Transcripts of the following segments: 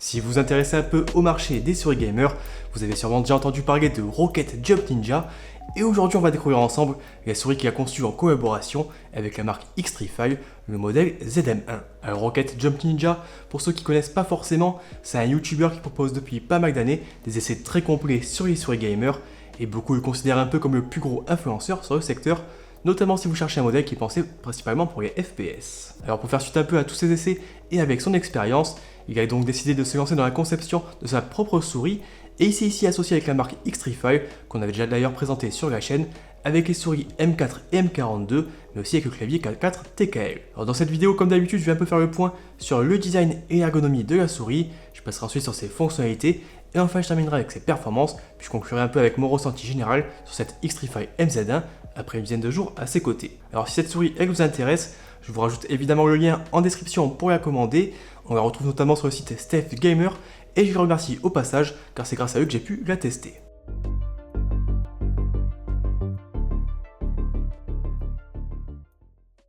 Si vous vous intéressez un peu au marché des souris gamers, vous avez sûrement déjà entendu parler de Rocket Jump Ninja, et aujourd'hui on va découvrir ensemble la souris qu'il a conçue en collaboration avec la marque Xtrfy, le modèle ZM1. Alors Rocket Jump Ninja, pour ceux qui connaissent pas forcément, c'est un YouTuber qui propose depuis pas mal d'années des essais très complets sur les souris gamers, et beaucoup le considèrent un peu comme le plus gros influenceur sur le secteur, notamment si vous cherchez un modèle qui est pensé principalement pour les FPS. Alors pour faire suite un peu à tous ces essais et avec son expérience, il a donc décidé de se lancer dans la conception de sa propre souris et il s'est ici associé avec la marque Xtrfy qu'on avait déjà d'ailleurs présenté sur la chaîne avec les souris M4 et M42 mais aussi avec le clavier K4 TKL. Alors dans cette vidéo comme d'habitude je vais un peu faire le point sur le design et l'ergonomie de la souris, je passerai ensuite sur ses fonctionnalités et enfin je terminerai avec ses performances puis je conclurai un peu avec mon ressenti général sur cette Xtrfy MZ1 après une dizaine de jours à ses côtés. Alors si cette souris elle vous intéresse, je vous rajoute évidemment le lien en description pour la commander. On la retrouve notamment sur le site Stealth Gamer et je les remercie au passage car c'est grâce à eux que j'ai pu la tester.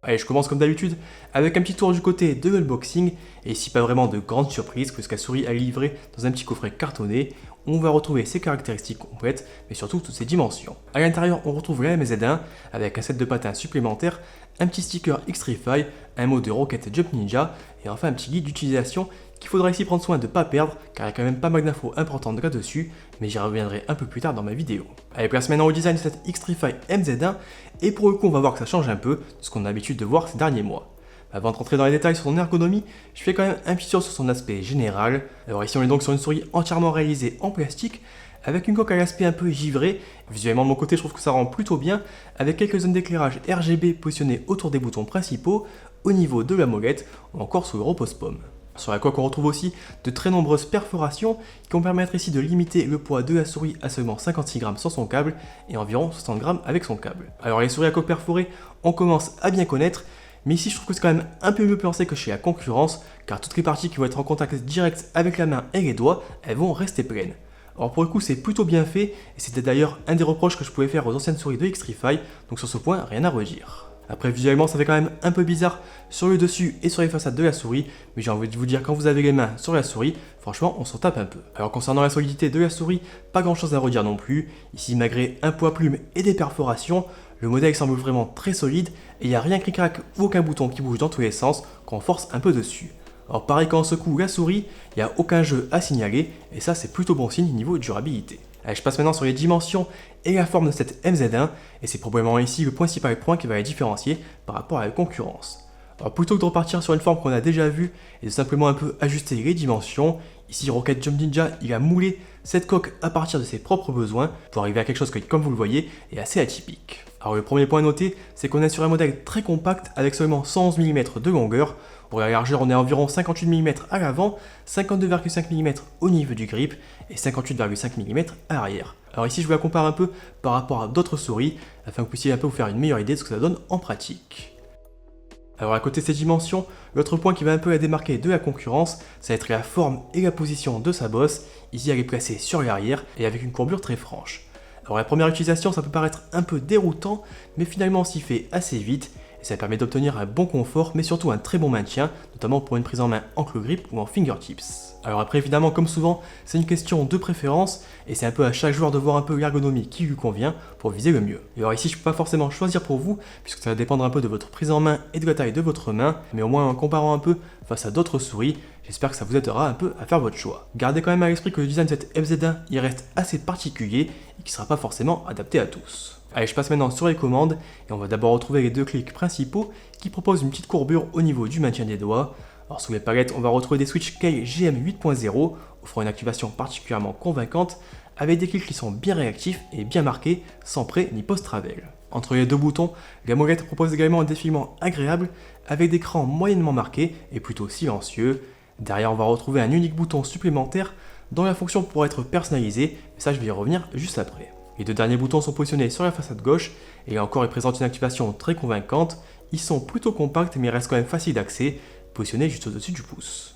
Allez, je commence comme d'habitude avec un petit tour du côté de l'unboxing, et ici pas vraiment de grande surprise puisque la souris est livrée dans un petit coffret cartonné où on va retrouver ses caractéristiques complètes mais surtout toutes ses dimensions. A l'intérieur on retrouve la MZ1 avec un set de patins supplémentaires, un petit sticker Xtrfy, un mot de Rocket Jump Ninja et enfin un petit guide d'utilisation qu'il faudra ici prendre soin de ne pas perdre car il y a quand même pas mal d'infos importantes là-dessus, mais j'y reviendrai un peu plus tard dans ma vidéo. Allez, place maintenant au design de cette Xtrfy MZ1 et pour le coup on va voir que ça change un peu de ce qu'on a l'habitude de voir ces derniers mois. Avant de rentrer dans les détails sur son ergonomie, je fais quand même un petit tour sur son aspect général. Alors ici on est donc sur une souris entièrement réalisée en plastique avec une coque à l'aspect un peu givré. Visuellement de mon côté je trouve que ça rend plutôt bien avec quelques zones d'éclairage RGB positionnées autour des boutons principaux, au niveau de la molette ou encore sous le repose-pomme. Sur la coque on retrouve aussi de très nombreuses perforations qui vont permettre ici de limiter le poids de la souris à seulement 56 grammes sans son câble et environ 60 grammes avec son câble. Alors les souris à coque perforée on commence à bien connaître, mais ici je trouve que c'est quand même un peu mieux pensé que chez la concurrence car toutes les parties qui vont être en contact direct avec la main et les doigts elles vont rester pleines. Alors pour le coup c'est plutôt bien fait et c'était d'ailleurs un des reproches que je pouvais faire aux anciennes souris de Xtrfy, donc sur ce point rien à redire. Après visuellement ça fait quand même un peu bizarre sur le dessus et sur les façades de la souris, mais j'ai envie de vous dire quand vous avez les mains sur la souris, franchement on s'en tape un peu. Alors concernant la solidité de la souris, pas grand chose à redire non plus, ici malgré un poids plume et des perforations, le modèle semble vraiment très solide et il n'y a rien qui craque ou aucun bouton qui bouge dans tous les sens quand on force un peu dessus. Alors pareil quand on secoue la souris, il n'y a aucun jeu à signaler et ça c'est plutôt bon signe niveau durabilité. Allez, je passe maintenant sur les dimensions et la forme de cette MZ1 et c'est probablement ici le principal point qui va la différencier par rapport à la concurrence. Alors plutôt que de repartir sur une forme qu'on a déjà vue et de simplement un peu ajuster les dimensions, ici Rocket Jump Ninja il a moulé cette coque à partir de ses propres besoins pour arriver à quelque chose qui, comme vous le voyez, est assez atypique. Alors le premier point à noter, c'est qu'on est sur un modèle très compact avec seulement 111 mm de longueur. Pour la largeur, on est à environ 58 mm à l'avant, 52,5 mm au niveau du grip et 58,5 mm à l'arrière. Alors ici, je vous la compare un peu par rapport à d'autres souris afin que vous puissiez un peu vous faire une meilleure idée de ce que ça donne en pratique. Alors à côté de ces dimensions, l'autre point qui va un peu la démarquer de la concurrence, ça va être la forme et la position de sa bosse. Ici elle est placée sur l'arrière et avec une courbure très franche. Alors la première utilisation ça peut paraître un peu déroutant, mais finalement on s'y fait assez vite et ça permet d'obtenir un bon confort mais surtout un très bon maintien, notamment pour une prise en main ankle grip ou en fingertips. Alors après évidemment comme souvent c'est une question de préférence et c'est un peu à chaque joueur de voir un peu l'ergonomie qui lui convient pour viser le mieux. Et alors ici je ne peux pas forcément choisir pour vous puisque ça va dépendre un peu de votre prise en main et de la taille de votre main, mais au moins en comparant un peu face à d'autres souris, j'espère que ça vous aidera un peu à faire votre choix. Gardez quand même à l'esprit que le design de cette MZ1 il reste assez particulier et qui ne sera pas forcément adapté à tous. Allez, je passe maintenant sur les commandes et on va d'abord retrouver les deux clics principaux qui proposent une petite courbure au niveau du maintien des doigts. Alors sous les palettes, on va retrouver des switches Key GM 8.0 offrant une activation particulièrement convaincante avec des clics qui sont bien réactifs et bien marqués sans pré ni post-travel. Entre les deux boutons, la molette propose également un défilement agréable avec des crans moyennement marqués et plutôt silencieux. Derrière, on va retrouver un unique bouton supplémentaire dont la fonction pourra être personnalisée, mais ça je vais y revenir juste après. Les deux derniers boutons sont positionnés sur la façade gauche et là encore ils présentent une activation très convaincante. Ils sont plutôt compacts mais restent quand même faciles d'accès, positionnés juste au-dessus du pouce.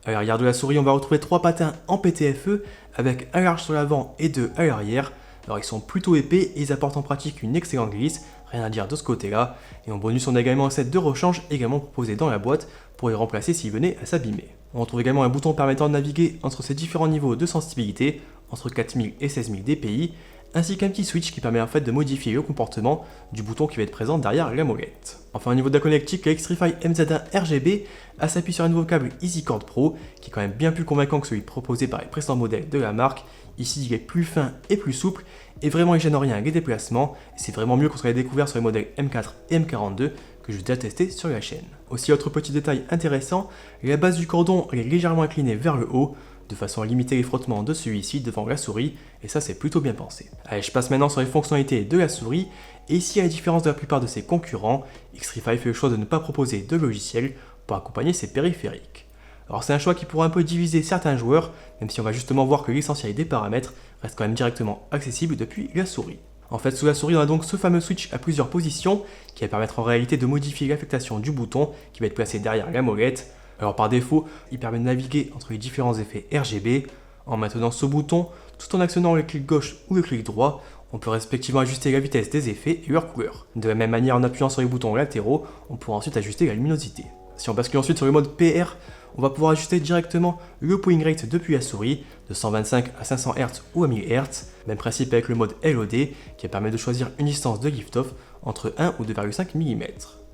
À l'arrière de la souris, on va retrouver 3 patins en PTFE avec un large sur l'avant et 2 à l'arrière. Alors ils sont plutôt épais et ils apportent en pratique une excellente glisse, rien à dire de ce côté-là. Et en bonus, on a également un set de rechange également proposé dans la boîte pour les remplacer s'ils venaient à s'abîmer. On retrouve également un bouton permettant de naviguer entre ces différents niveaux de sensibilité, entre 4000 et 16000 dpi, ainsi qu'un petit switch qui permet en fait de modifier le comportement du bouton qui va être présent derrière la molette. Enfin au niveau de la connectique, la Xtrfy MZ1 RGB s'appuie sur un nouveau câble EasyCord Pro qui est quand même bien plus convaincant que celui proposé par les précédents modèles de la marque. Ici il est plus fin et plus souple et vraiment il gêne en rien les déplacements, c'est vraiment mieux qu'on se l'ait découvert sur les modèles M4 et M42 que je vais déjà tester sur la chaîne. Aussi autre petit détail intéressant, la base du cordon est légèrement inclinée vers le haut, de façon à limiter les frottements de celui-ci devant la souris, et ça c'est plutôt bien pensé. Allez, je passe maintenant sur les fonctionnalités de la souris, et ici à la différence de la plupart de ses concurrents, Xtrfy fait le choix de ne pas proposer de logiciel pour accompagner ses périphériques. Alors c'est un choix qui pourra un peu diviser certains joueurs, même si on va justement voir que l'essentiel des paramètres reste quand même directement accessible depuis la souris. En fait, sous la souris, on a donc ce fameux switch à plusieurs positions qui va permettre en réalité de modifier l'affectation du bouton qui va être placé derrière la molette. Alors par défaut, il permet de naviguer entre les différents effets RGB. En maintenant ce bouton, tout en actionnant le clic gauche ou le clic droit, on peut respectivement ajuster la vitesse des effets et leur couleur. De la même manière, en appuyant sur les boutons latéraux, on pourra ensuite ajuster la luminosité. Si on bascule ensuite sur le mode PR, on va pouvoir ajuster directement le polling rate depuis la souris, de 125 à 500 Hz ou à 1000 Hz. Même principe avec le mode LOD, qui permet de choisir une distance de lift-off entre 1 ou 2,5 mm.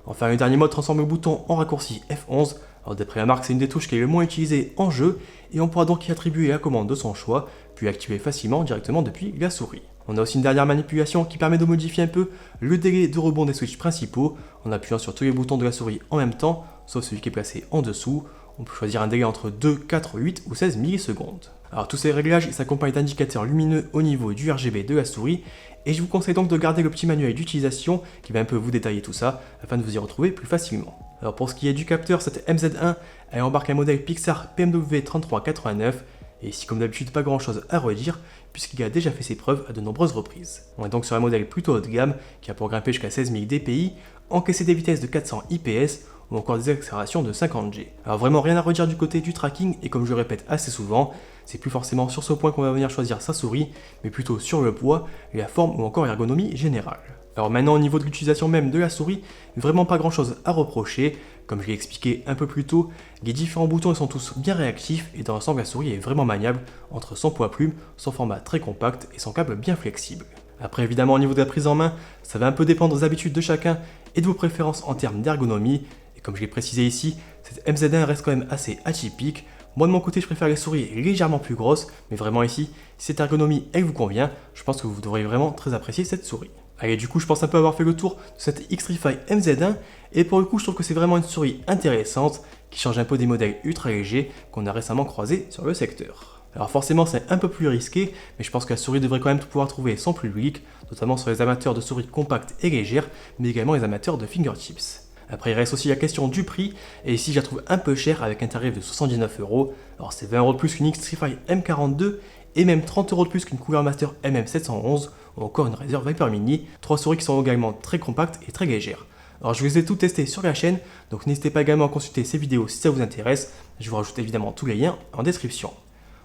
Enfin, le dernier mode transforme le bouton en raccourci F11. Alors d'après la marque, c'est une des touches qui est le moins utilisée en jeu, et on pourra donc y attribuer la commande de son choix, puis l'activer facilement directement depuis la souris. On a aussi une dernière manipulation qui permet de modifier un peu le délai de rebond des switches principaux, en appuyant sur tous les boutons de la souris en même temps, sauf celui qui est placé en dessous. On peut choisir un délai entre 2, 4, 8 ou 16 millisecondes. Alors tous ces réglages s'accompagnent d'indicateurs lumineux au niveau du RGB de la souris, et je vous conseille donc de garder le petit manuel d'utilisation qui va un peu vous détailler tout ça, afin de vous y retrouver plus facilement. Alors pour ce qui est du capteur, cette MZ1, elle embarque un modèle Pixar PMW 3389, et ici comme d'habitude pas grand chose à redire, puisqu'il a déjà fait ses preuves à de nombreuses reprises. On est donc sur un modèle plutôt haut de gamme, qui a pour grimper jusqu'à 16000 dpi, encaisser des vitesses de 400 IPS, ou encore des accélérations de 50 G. Alors vraiment rien à redire du côté du tracking, et comme je le répète assez souvent, c'est plus forcément sur ce point qu'on va venir choisir sa souris, mais plutôt sur le poids, la forme ou encore l'ergonomie générale. Alors maintenant au niveau de l'utilisation même de la souris, vraiment pas grand chose à reprocher. Comme je l'ai expliqué un peu plus tôt, les différents boutons sont tous bien réactifs et dans l'ensemble la souris est vraiment maniable entre son poids plume, son format très compact et son câble bien flexible. Après évidemment au niveau de la prise en main, ça va un peu dépendre des habitudes de chacun et de vos préférences en termes d'ergonomie. Et comme je l'ai précisé ici, cette MZ1 reste quand même assez atypique. Moi de mon côté je préfère les souris légèrement plus grosses, mais vraiment ici, si cette ergonomie elle vous convient, je pense que vous devrez vraiment très apprécier cette souris. Allez, du coup je pense un peu avoir fait le tour de cette Xtrfy MZ1, et pour le coup je trouve que c'est vraiment une souris intéressante, qui change un peu des modèles ultra légers qu'on a récemment croisés sur le secteur. Alors forcément c'est un peu plus risqué, mais je pense que la souris devrait quand même pouvoir trouver son public, notamment sur les amateurs de souris compactes et légères, mais également les amateurs de fingertips. Après il reste aussi la question du prix, et ici je la trouve un peu chère avec un tarif de 79 €. Alors c'est 20 € de plus qu'une Xtrfy M42, et même 30 € de plus qu'une Cooler Master MM711, ou encore une Razer Viper Mini, 3 souris qui sont également très compactes et très légères. Alors je vous les ai tout testés sur la chaîne, donc n'hésitez pas également à consulter ces vidéos si ça vous intéresse, je vous rajoute évidemment tous les liens en description.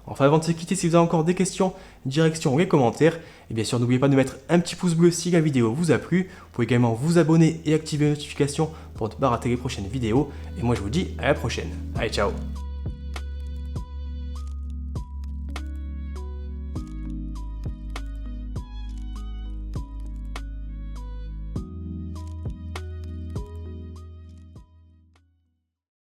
Enfin avant de se quitter, si vous avez encore des questions, direction les commentaires, et bien sûr n'oubliez pas de mettre un petit pouce bleu si la vidéo vous a plu, vous pouvez également vous abonner et activer les notifications pour ne pas rater les prochaines vidéos, et moi je vous dis à la prochaine. Allez ciao.